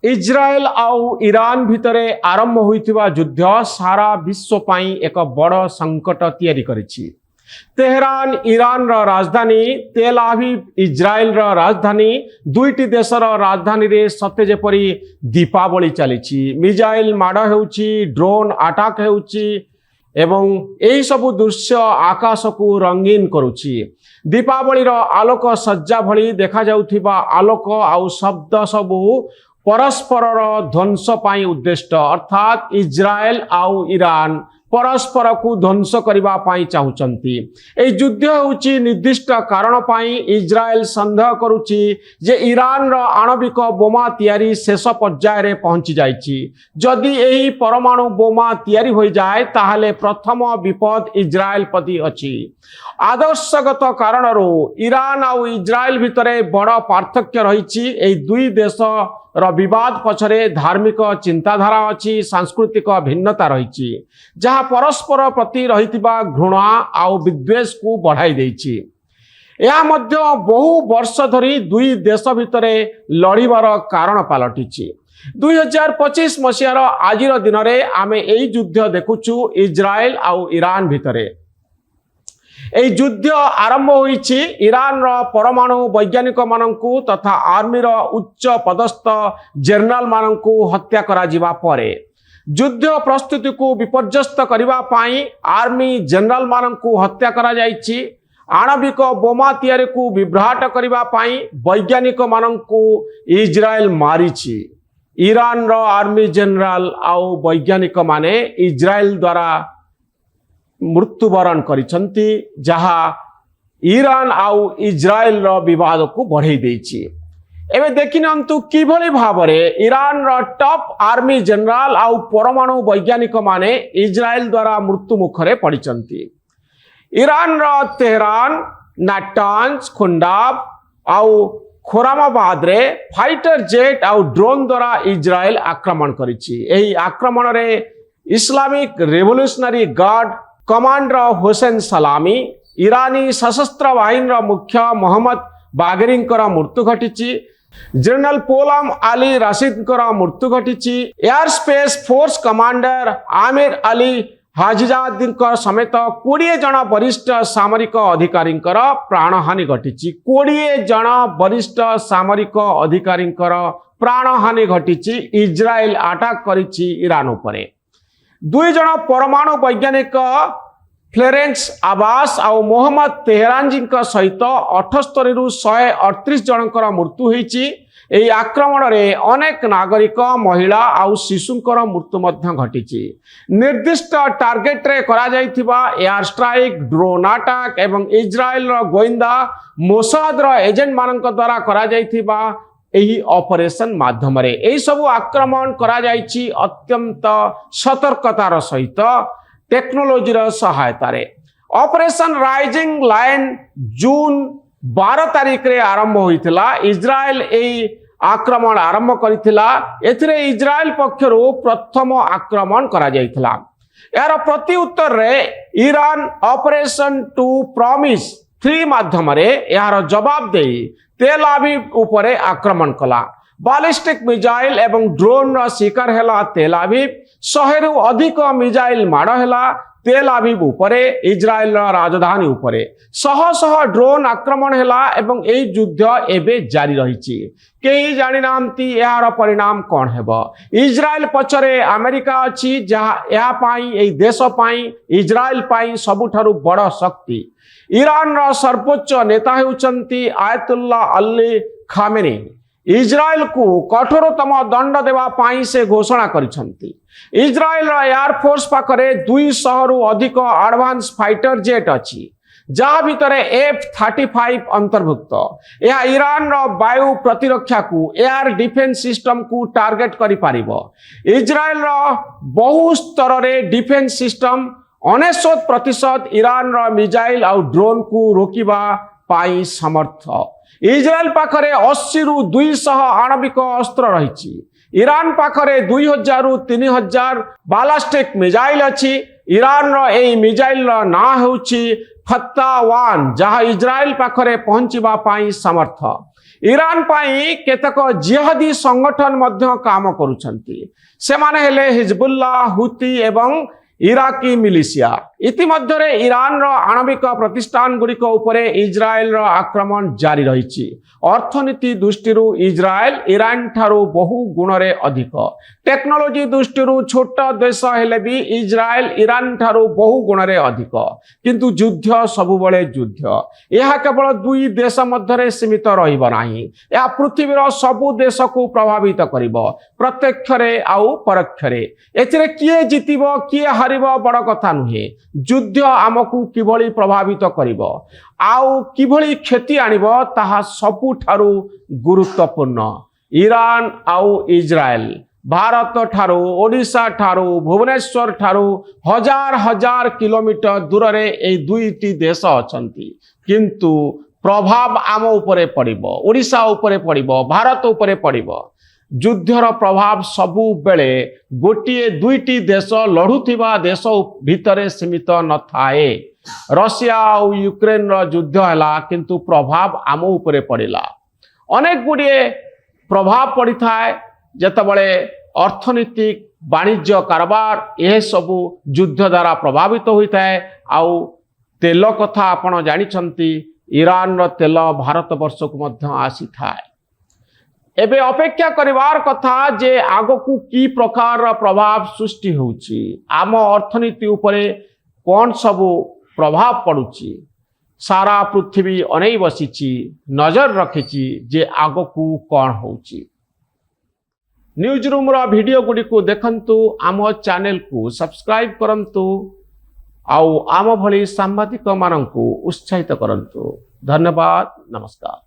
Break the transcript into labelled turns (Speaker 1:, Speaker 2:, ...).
Speaker 1: इज्राएल आउ ईरान भितरे आरंभ होइथिबा युद्ध सारा विश्व पाई एक बड़ संकट तैयारी करिछि। तेहरान ईरान रा राजधानी, तेल आविव इज्राएल रा राजधानी, दुईटी देशर राजधानी रे सते जेपरी दीपावली चलीछि। मिसाइल माड़ हेउछि, ड्रोन अटैक हेउछि एवं एही सबु दृश्य आकाश को रंगीन करुछि। दीपावली आलोक सज्जा भली देखा जाउथिबा आलोक आउ शब्द सबु परस्पर ध्वंस पाई उद्दिष्ट, अर्थात इज्राएल आउ ईरान परस्पर को ध्वंस करबा पाई चाहुचंती। ए युद्ध होउची निर्दिष्ट कारण पाई इज्राएल संदेह करुची जे ईरान रो आणविक बोमा तैयारी शेष पर्याय रे पहुंची जाइछि। जदि एही परमाणु बोमा तैयारी होई जाए ताहले प्रथम विपद इज्राएल प्रति अछि। आदर्शगत कारणरो ईरान आउ इज्राएल भितरे बड़ पार्थक्य रहिछि। ए दुई देश विवाद पछरे धार्मिक चिंताधारा अच्छी, सांस्कृतिक भिन्नता रही जहाँ परस्पर प्रति रहितिबा घृणा आउ विद्वेष को बढ़ाई देछि। यह मध्य बहु वर्ष धरी दुई देश भितरे लड़िबार कारण पलटिछि। 2025 मसीहार आजिर दिन में आमे एई युद्ध देखुछु इज्राएल आउ ईरान भितरे। এই যুদ্ধ আরম্ভ হয়েছে ইরান পরমাণু বৈজ্ঞানিক মানকু তথা আর্মির উচ্চ পদস্থ জেনারেল মানকু হত্যা করা ଯିବା ପରେ যুদ্ধ প্রস্তুতি কু বিপর্যস্ত করিবা পাই আর্মি জেনারেল মানকু হত্যা করা যাইছি। आणविक बोमा तैयारी को विभ्राट करिबा पाई वैज्ञानिक मानकु इज्राएल मारिछि। ईरान रो आर्मी जनरल आउ वैज्ञानिक माने इज्राएल द्वारा मृत्युवरण करिसंती, जहा ईरान आउ इज्राएल रो विवाद को बढ़ाई देछि। एबे देखिनंतु किभली भाबरे ईरान रो टॉप आर्मी जनरल आउ परमाणु वैज्ञानिक माने इज्राएल द्वारा मृत्यु मुखरे पड़िसंती। ईरान रो तेहरान, नाटांज, खुंडाब आउ खोरामाबाद रे फाइटर जेट आउ ड्रोन द्वारा इज्राएल आक्रमण करिछि। एही आक्रमण रे Islamic revolutionary guard commander Hussain सलामी, ईरानी सशस्त्र बाहिनी मुख्य मोहम्मद बागेरी मृत्यु घटी, जनरल पोलाम अली रशीद मृत्यु घटी, aerospace force commander Amir Ali Hajizadeh समेत 20 जन वरिष्ठ सामरिक अधिकारी प्राणहानि घटी। 20 जन वरिष्ठ सामरिक अधिकारी प्राणहानि घटी। इज्राएल अटैक करिछि ईरान उपरे। 2 जन परमाणु वैज्ञानिक फ्लोरेंस आबास और मोहम्मद तेहरानजी सहित 78 रु 138 जनकर मृत्यु होइछि। एही आक्रमण रे अनेक नागरिक, महिला और शिशुंकर मृत्यु घटी। निर्दिष्ट टार्गेट रे करा जाइथिबा एयर स्ट्राइक, ड्रोन अटैक एवं इज्राएल रो गोइंदा मोसाद रो एजेंट मानक द्वारा करा जाइथिबा एही ऑपरेशन माध्यम रे एही सब आक्रमण करा जाइछि अत्यंत सतर्कतार सहित टेक्नोलोजी सहायता रे। ऑपरेशन राइजिंग लायन जून 12 तारीख रे आरंभ होइथिला। इज्राएल एही आक्रमण आरंभ करिथिला। एथिरे इज्राएल पक्षरु प्रथम आक्रमण करा जाइथिला। यार प्रति उत्तर रे ईरान ऑपरेशन टू प्रॉमिस 3 माध्यम रे यार जवाब देई तेल आविव उपरे आक्रमण कला। बालिस्टिक मिसाइल एवं ड्रोन रा शिकार हेला तेल आविव। 100 रु अधिक मिसाइल माड़ हेला तेल आविव उपरे, इज्राएल रा राजधानी उपरे। शह ड्रोन आक्रमण हेला एवं एई युद्ध एबे जारी रहिछि। केही जानि नांती यार परिणाम कोन हेबो। इज्राएल पछरे अमेरिका अछि, जहा या पाई एई देश पाई इज्राएल पाई सबुठारु बड़ शक्ति। ईरान रा सर्वोच्च नेता हेउचंती आयतुल्लाह अली खामेनी। इज्राएल को कठोरतम दंड देवा पाई से घोषणा करिसंती। इज्राएल रा एयरफोर्स पाखरे 200 रु अधिक एडवांस फाइटर जेट अछि, जहा भितरे F-35 अंतर्भुक्त। यह ईरान रा वायु प्रतिरक्षा को एयर डिफेंस सिस्टम को टार्गेट करि पारिबो। इज्राएल रा बहु स्तर रे डिफेंस सिस्टम 99% ईरान रा मिसाइल और ड्रोन को रोकिबा पाई समर्थ। इज्राएल पाखरे 80 रु 200 आणविक अस्त्र रहिछि। ईरान पाखरे 2000 रु 3000 बालास्टिक मिसाइल अछि। ईरान रो एई मिसाइल रो ना होउछि फत्ता-1, जहा इज्राएल पाखरे पहुंचीबा पाई समर्थ। ଇରାନ ପାଇଁ କେତେକ ଜିହାଦୀ ସଂଗଠନ ମଧ୍ୟ କାମ କରୁଛନ୍ତି। ସେମାନେ ହେଲେ ହିଜବୁଲ୍ଲା, ହୁତି ଏବଂ ଇରାକୀ ମିଲିସିଆ। ଇତିମଧ୍ୟରେ ଇରାନର ଆଣବିକ ପ୍ରତିଷ୍ଠାନ ଗୁଡ଼ିକ ଉପରେ ଇସ୍ରାଏଲର ଆକ୍ରମଣ ଜାରି ରହିଛି। ଅର୍ଥନୀତି ଦୃଷ୍ଟିରୁ ଇସ୍ରାଏଲ ଇରାନ ଠାରୁ ବହୁ ଗୁଣରେ ଅଧିକ। ଟେକ୍ନୋଲୋଜି ଦୃଷ୍ଟିରୁ ଛୋଟ ଦେଶ ହେଲେ ବି ଇସ୍ରାଏଲ ଇରାନ ଠାରୁ ବହୁ ଗୁଣରେ ଅଧିକ। କିନ୍ତୁ ଯୁଦ୍ଧ ସବୁବେଳେ ଯୁଦ୍ଧ। ଏହା କେବଳ ଦୁଇ ଦେଶ ମଧ୍ୟରେ ସୀମିତ ରହିବ ନାହିଁ। ଏହା ପୃଥିବୀର ସବୁ ଦେଶକୁ ପ୍ରଭାବିତ କରିବ, ପ୍ରତ୍ୟକ୍ଷରେ ଆଉ ପରୋକ୍ଷରେ। ଏଥିରେ କିଏ ଜିତିବ କିଏ ହାରିବ ବଡ଼ କଥା ନୁହେଁ। ଯୁଦ୍ଧ ଆମକୁ କିଭଳି ପ୍ରଭାବିତ କରିବ ଆଉ କିଭଳି କ୍ଷତି ଆଣିବ ତାହା ସବୁଠାରୁ ଗୁରୁତ୍ୱପୂର୍ଣ୍ଣ। ଇରାନ ଆଉ ଇସ୍ରାଏଲ, ଭାରତ ଠାରୁ, ଓଡ଼ିଶା ଠାରୁ, ଭୁବନେଶ୍ୱର ଠାରୁ ହଜାର ହଜାର କିଲୋମିଟର ଦୂରରେ ଏହି ଦୁଇଟି ଦେଶ ଅଛନ୍ତି। କିନ୍ତୁ ପ୍ରଭାବ ଆମ ଉପରେ ପଡ଼ିବ, ଓଡ଼ିଶା ଉପରେ ପଡ଼ିବ, ଭାରତ ଉପରେ ପଡ଼ିବ। ଯୁଦ୍ଧର ପ୍ରଭାବ ସବୁବେଳେ ଗୋଟିଏ ଦୁଇଟି ଦେଶ ଲଢ଼ୁଥିବା ଦେଶ ଭିତରେ ସୀମିତ ନଥାଏ। ରଷିଆ ଆଉ ୟୁକ୍ରେନର ଯୁଦ୍ଧ ହେଲା, କିନ୍ତୁ ପ୍ରଭାବ ଆମ ଉପରେ ପଡ଼ିଲା। ଅନେକ ଗୁଡ଼ିଏ ପ୍ରଭାବ ପଡ଼ିଥାଏ ଯେତେବେଳେ ଅର୍ଥନୀତି, ବାଣିଜ୍ୟ କାରବାର ଏସବୁ ଯୁଦ୍ଧ ଦ୍ୱାରା ପ୍ରଭାବିତ ହୋଇଥାଏ। ଆଉ ତେଲ କଥା ଆପଣ ଜାଣିଛନ୍ତି, ଇରାନର ତେଲ ଭାରତ ବର୍ଷକୁ ମଧ୍ୟ ଆସିଥାଏ। ଏବେ ଅପେକ୍ଷା କରିବାର କଥା ଯେ ଆଗକୁ କି ପ୍ରକାରର ପ୍ରଭାବ ସୃଷ୍ଟି ହେଉଛି, ଆମ ଅର୍ଥନୀତି ଉପରେ କ'ଣ ସବୁ ପ୍ରଭାବ ପଡ଼ୁଛି। ସାରା ପୃଥିବୀ ଅନେଇ ବସିଛି, ନଜର ରଖିଛି ଯେ ଆଗକୁ କ'ଣ ହେଉଛି। ନ୍ୟୁଜ୍ ରୁମ୍ର ଭିଡ଼ିଓ ଗୁଡ଼ିକୁ ଦେଖନ୍ତୁ, ଆମ ଚ୍ୟାନେଲକୁ ସବସ୍କ୍ରାଇବ୍ କରନ୍ତୁ ଆଉ ଆମ ଭଳି ସାମ୍ବାଦିକମାନଙ୍କୁ ଉତ୍ସାହିତ କରନ୍ତୁ। ଧନ୍ୟବାଦ, ନମସ୍କାର।